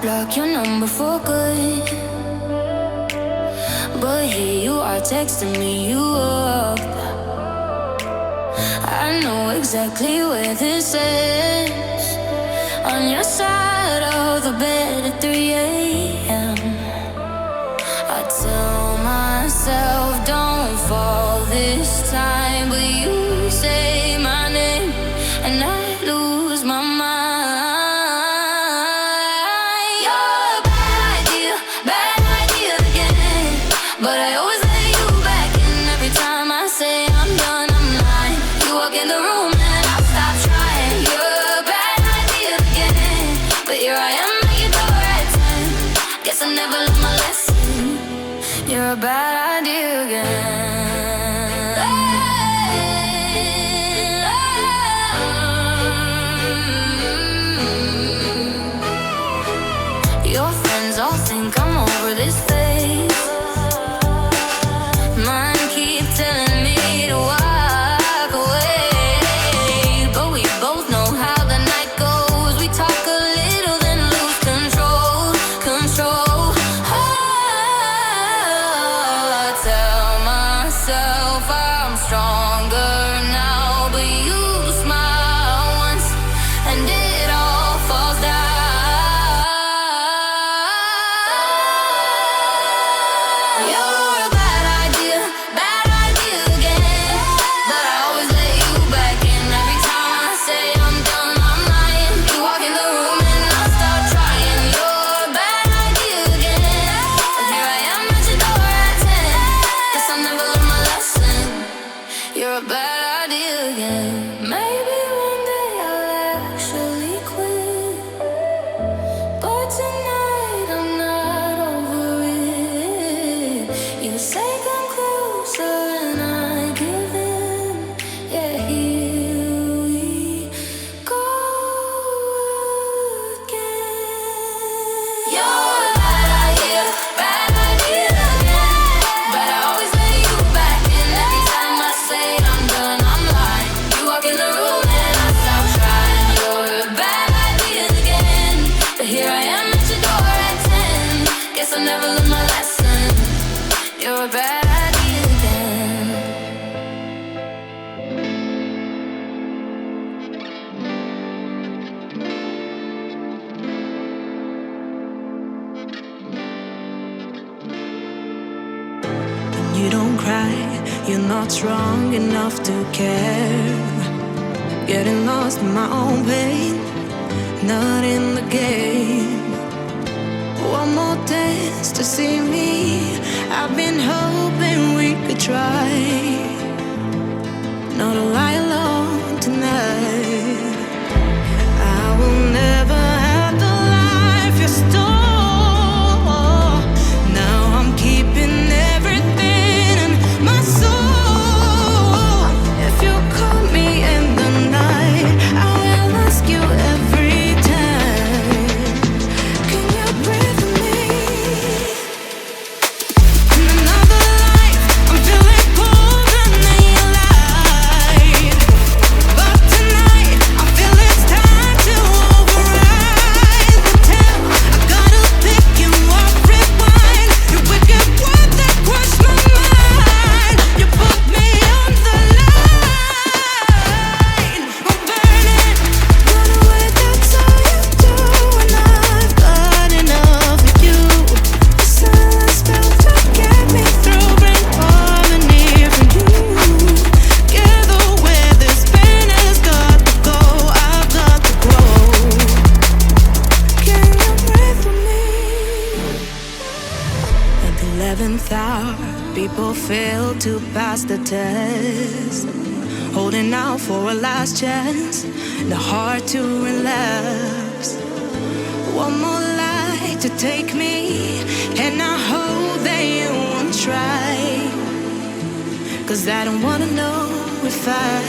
block your number for good, but here you are texting me you up. I know exactly where this is, on your side of the bed at 3 a.m. I tell myself don't fall this time, but you say my name and I lose my mind. You're a bad idea again, but I always let you back in every time I say I'm done, I'm lying. You walk in the room and I stop trying. You're a bad idea again, but here I am at your door at 10. Guess I never learned my lesson. You're a bad idea again. Your friends all think I'm over this phase. Mine keep telling me to walk away, but we both know how the night goes. We talk a little then lose control. I tell myself I'm stronger now, but you smile once and it all falls down. You're a bad idea again, but I always let you back in every time I say I'm done, I'm lying. You walk in the room and I start trying. You're a bad idea again, but here I am at your door at 10. Guess I never learned my lesson. You're a bad idea again. Maybe one day I'll actually quit, but tonight I'm not over it. You say come closer and I give in. Yeah, here we go again. You're a bad idea again, but I always let you back in every time I say I'm done, I'm lying. You walk in the room and I stop trying. You're a bad idea again, but here I am at your door at 10. Guess I never learned my lesson. You're a bad idea again. You don't cry, you're not strong enough to care. Getting lost in my own pain, not in the game. One more dance to see me. I've been hoping we could try not to lie alone tonight. I will never have the life you stole. Now I'm keeping everything in my soul. If you call me in the night, I will ask you every time, can you breathe with me? In another life, I'm feeling colder than your light, but tonight I feel it's time to override the tale. I gotta pick you up, rewind your wicked word that crushed my mind. You put me on the line, I'm burning, run away, that's all you do. And I've got enough of you. The silence spell to get me through, bring harmony for you. Together where this pain has got to go, I've got to grow. Can you breathe with me? At the 11th hour, people fail to pass the test, holding out for a last chance, the heart to relapse. One more light to take me, and I hope that you won't try, 'cause I don't wanna know if I